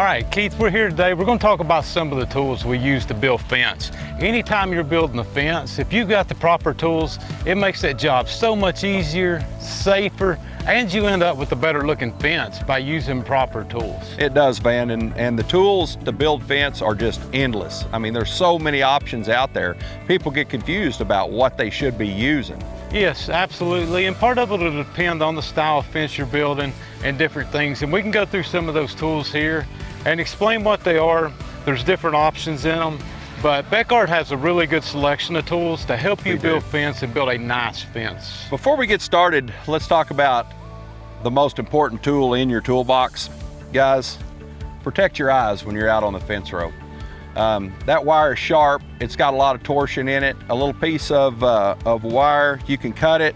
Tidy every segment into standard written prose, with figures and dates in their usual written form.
right, Keith, we're here today. We're going to talk about some of the tools we use to build fence. Anytime you're building a fence, if you've got the proper tools, it makes that job so much easier, safer, and you end up with a better looking fence by using proper tools. It does, Van, and the tools to build fence are just endless. I mean, there's so many options out there. People get confused about what they should be using. Yes, absolutely, and part of it will depend on the style of fence you're building and different things, and we can go through some of those tools here and explain what they are. There's different options in them, but Beckard has a really good selection of tools to help you build fence and build a nice fence. Before we get started, let's talk about the most important tool in your toolbox. Guys, protect your eyes when you're out on the fence row. That wire is sharp, it's got a lot of torsion in it. A little piece of wire, you can cut it,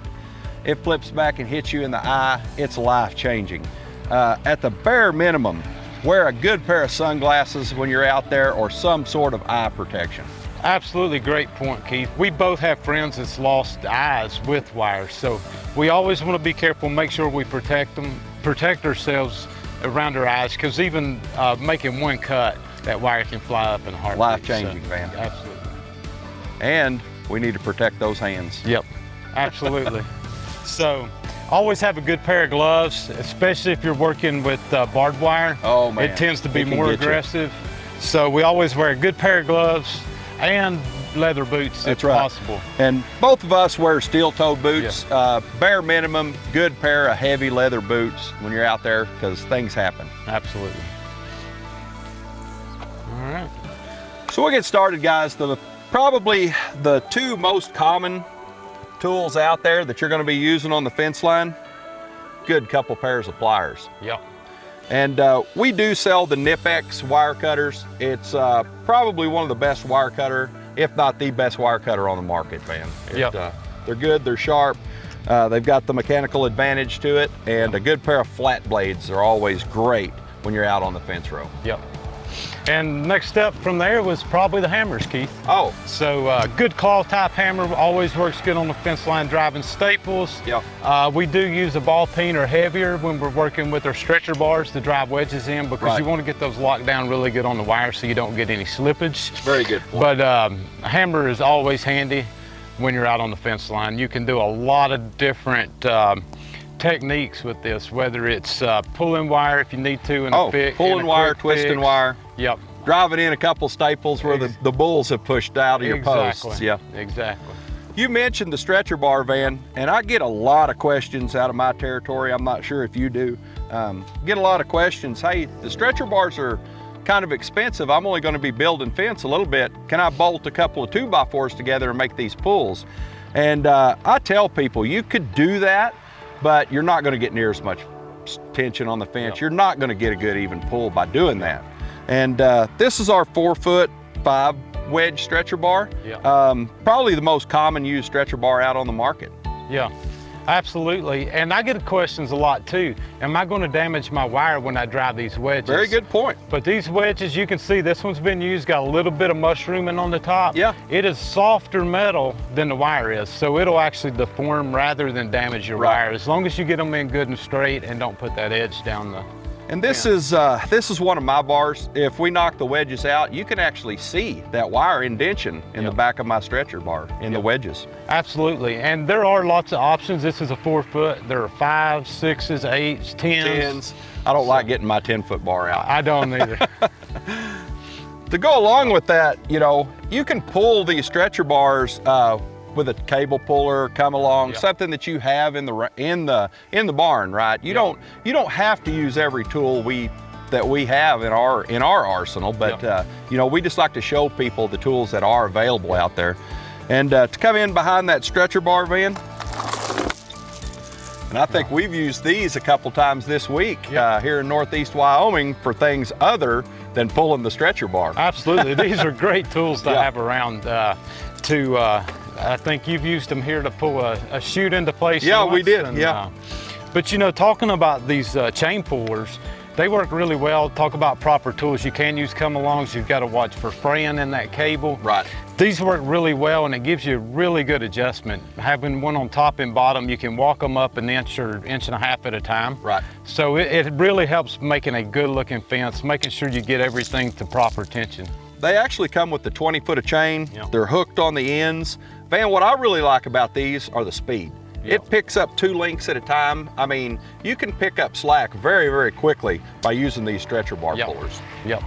it flips back and hits you in the eye, it's life-changing. At the bare minimum, wear a good pair of sunglasses when you're out there or some sort of eye protection. Absolutely, great point, Keith. We both have friends that's lost eyes with wires, so we always want to be careful, make sure we protect ourselves around our eyes, because even making one cut, that wire can fly up in a heartbeat. Life-changing, Van. Absolutely. And we need to protect those hands. Yep, absolutely. So, always have a good pair of gloves, especially if you're working with barbed wire. Oh man, it tends to be more aggressive. So we always wear a good pair of gloves and leather boots if possible. And both of us wear steel-toed boots. Yeah. Bare minimum, good pair of heavy leather boots when you're out there, because things happen. Absolutely. All right. So we'll get started, guys. Probably the two most common tools out there that you're going to be using on the fence line, good couple pairs of pliers. Yep. And we do sell the Nip-X wire cutters. It's probably one of the best wire cutter, if not the best wire cutter on the market, man. Yep. They're good, they're sharp. They've got the mechanical advantage to it, and a good pair of flat blades are always great when you're out on the fence row. Yep. And next step from there was probably the hammers, Keith. Oh. So good claw type hammer always works good on the fence line driving staples. Yep. We do use a ball peen or heavier when we're working with our stretcher bars to drive wedges in, because you want to get those locked down really good on the wire so you don't get any slippage. Very good point. But a hammer is always handy when you're out on the fence line. You can do a lot of different techniques with this, whether it's pulling wire if you need to in a fix. Pulling wire, twisting wire. Yep. Driving in a couple staples where the bulls have pushed out of your posts. Yeah, exactly. You mentioned the stretcher bar, Van, and I get a lot of questions out of my territory. I'm not sure if you do. Get a lot of questions. Hey, the stretcher bars are kind of expensive. I'm only going to be building fence a little bit. Can I bolt a couple of 2x4s together and make these pulls? And I tell people you could do that, but you're not going to get near as much tension on the fence. Yep. You're not going to get a good even pull by doing that. And this is our 4'5" wedge stretcher bar. Yeah. Probably the most common used stretcher bar out on the market. Yeah, absolutely. And I get questions a lot too. Am I going to damage my wire when I drive these wedges? Very good point. But these wedges, you can see this one's been used, got a little bit of mushrooming on the top. Yeah. It is softer metal than the wire is, so it'll actually deform rather than damage your wire, as long as you get them in good and straight and don't put that edge down the. And this is one of my bars. If we knock the wedges out, you can actually see that wire indention in the back of my stretcher bar in the wedges. Absolutely, and there are lots of options. This is a 4 foot. There are 5s, 6s, 8s, 10s. I don't like getting my 10-foot bar out. I don't either. To go along with that, you know, you can pull these stretcher bars with a cable puller, come along, something that you have in the barn, right? You don't have to use every tool that we have in our arsenal, but you know, we just like to show people the tools that are available out there. And to come in behind that stretcher bar, Van, and I think we've used these a couple times this week here in Northeast Wyoming for things other than pulling the stretcher bar. Absolutely, these are great tools to have around I think you've used them here to pull a chute into place. Yeah, we did, but you know, talking about these chain pullers, they work really well. Talk about proper tools you can use come alongs. You've got to watch for fraying in that cable. Right. These work really well, and it gives you really good adjustment. Having one on top and bottom, you can walk them up an inch or inch and a half at a time. Right. So it really helps making a good looking fence, making sure you get everything to proper tension. They actually come with the 20 foot of chain. Yep. They're hooked on the ends. Van, what I really like about these are the speed. Yep. It picks up 2 links at a time. I mean, you can pick up slack very, very quickly by using these stretcher bar Yep. pullers. Yep.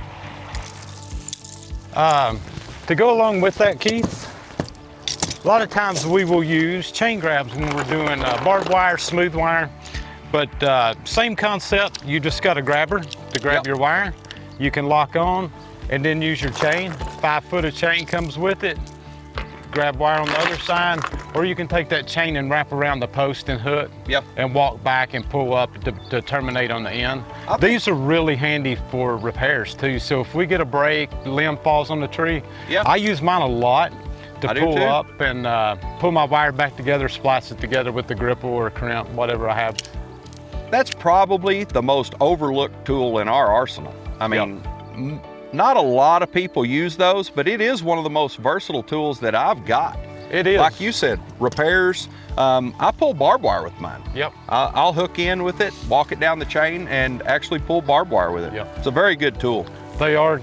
To go along with that, Keith, a lot of times we will use chain grabs when we're doing barbed wire, smooth wire, but same concept. You just got a grabber to grab Yep. your wire. You can lock on and then use your chain. 5 foot of chain comes with it. Grab wire on the other side, or you can take that chain and wrap around the post and hook. Yep. And walk back and pull up to terminate on the end. I think- These are really handy for repairs too. So if we get a break, limb falls on the tree, Yeah. I use mine a lot to I do pull too. up and pull my wire back together, splice it together with the gripple or crimp, whatever I have. That's probably the most overlooked tool in our arsenal. I mean, not a lot of people use those, but it is one of the most versatile tools that I've got. It is. Like you said, repairs. I pull barbed wire with mine. Yep. I'll hook in with it, walk it down the chain, and actually pull barbed wire with it. Yep. It's a very good tool. They are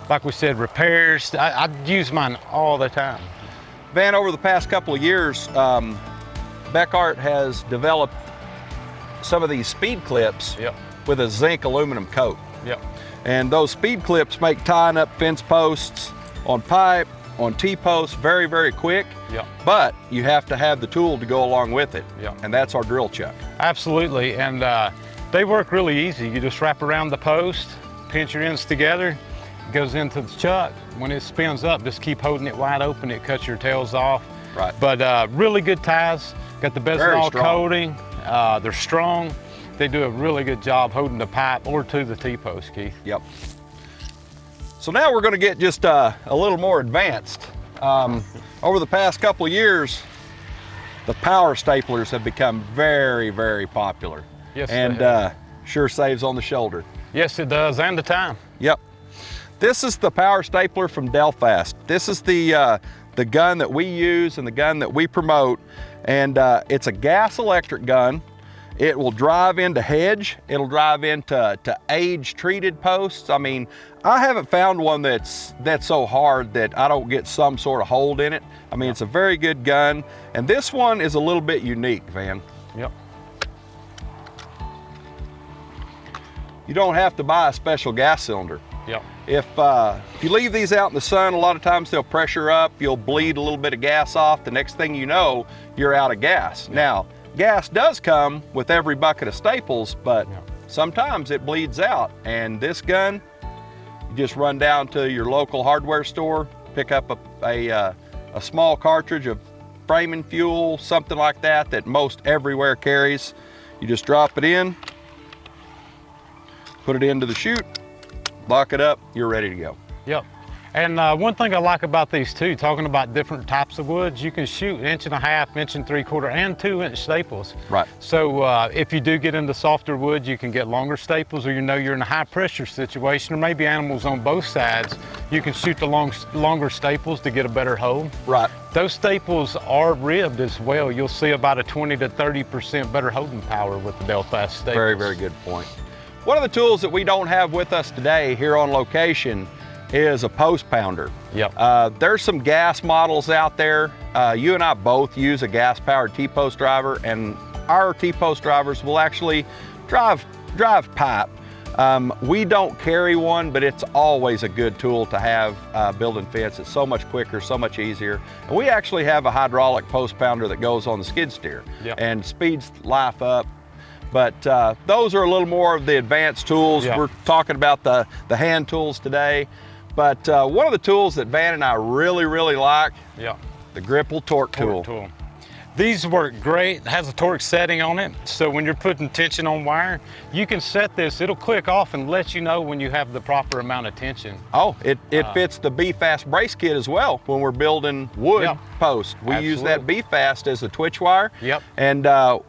like we said, repairs. I use mine all the time. Van, over the past couple of years, Beckart has developed some of these speed clips Yep. with a zinc aluminum coat. Yep. And those speed clips make tying up fence posts on pipe, on T-posts very, very quick. Yep. But you have to have the tool to go along with it. Yep. And that's our drill chuck. Absolutely, and they work really easy. You just wrap around the post, pinch your ends together, it goes into the chuck. When it spins up, just keep holding it wide open. It cuts your tails off. Right. But really good ties. Got the Very Bezinol strong. coating. They're strong. They do a really good job holding the pipe or to the T-post, Keith. Yep. So now we're going to get just a little more advanced. Over the past couple of years, the power staplers have become very, very popular. Yes, they and have. sure saves on the shoulder. Yes, it does, and the time. Yep. This is the power stapler from Delfast. This is the gun that we use and the gun that we promote. And it's a gas electric gun. It will drive into hedge. It'll drive into age treated posts. I mean, I haven't found one that's so hard that I don't get some sort of hold in it. I mean, it's a very good gun. And this one is a little bit unique, Van. Yep. You don't have to buy a special gas cylinder. Yep. If you leave these out in the sun, a lot of times they'll pressure up, you'll bleed a little bit of gas off. The next thing you know, you're out of gas. Now, gas does come with every bucket of staples, but sometimes it bleeds out. And this gun, you just run down to your local hardware store, pick up a small cartridge of framing fuel, something like that most everywhere carries. You just drop it in, put it into the chute, lock it up, you're ready to go. Yep. And one thing I like about these too, talking about different types of woods, you can shoot 1.5 inch, 1.75 inch, and 2 inch staples. Right. So if you do get into softer wood, you can get longer staples, or you're in a high pressure situation, or maybe animals on both sides, you can shoot the longer staples to get a better hold. Right. Those staples are ribbed as well. You'll see about a 20 to 30% better holding power with the Delfast staples. Very, very good point. One of the tools that we don't have with us today here on location is a post pounder. Yep. There's some gas models out there. You and I both use a gas-powered T-post driver, and our T-post drivers will actually drive pipe. We don't carry one, but it's always a good tool to have building fence. It's so much quicker, so much easier. And we actually have a hydraulic post pounder that goes on the skid steer. Yep. And speeds life up. But those are a little more of the advanced tools. Yeah. We're talking about the hand tools today. But one of the tools that Van and I really, really like, Yep. the gripple torque tool. These work great. It has a torque setting on it, so when you're putting tension on wire, you can set this. It'll click off and let you know when you have the proper amount of tension. Oh, it fits the B-Fast brace kit as well when we're building wood Yep. posts. We use that Absolutely. B-Fast as the twitch wire. Yep. And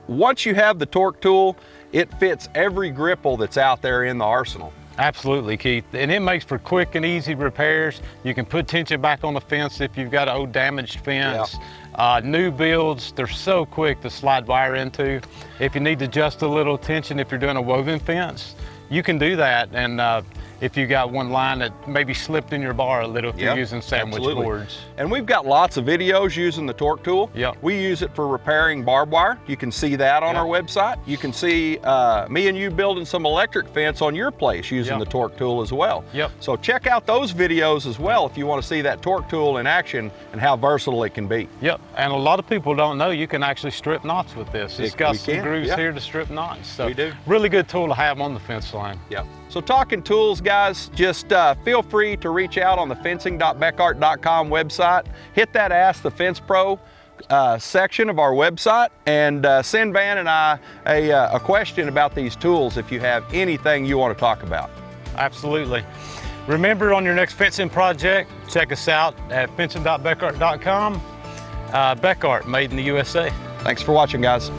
once you have the torque tool, it fits every gripple that's out there in the arsenal. Absolutely, Keith. And it makes for quick and easy repairs. You can put tension back on the fence if you've got an old damaged fence. New builds, they're so quick to slide wire into. If you need to adjust a little tension, if you're doing a woven fence, you can do that. And if you got one line that maybe slipped in your bar a little if you're using sandwich boards. And we've got lots of videos using the torque tool. We use it for repairing barbed wire. You can see that on our website. You can see me and you building some electric fence on your place using the torque tool as well. So check out those videos as well if you want to see that torque tool in action and how versatile it can be. And a lot of people don't know you can actually strip knots with this. It's got some grooves here to strip knots. So we do. Really good tool to have on the fence line. So talking tools, guys, just feel free to reach out on the fencing.beckart.com website. Hit that Ask the Fence Pro section of our website and send Van and I a question about these tools if you have anything you want to talk about. Absolutely. Remember, on your next fencing project, check us out at fencing.beckart.com. Beckart, made in the USA. Thanks for watching, guys.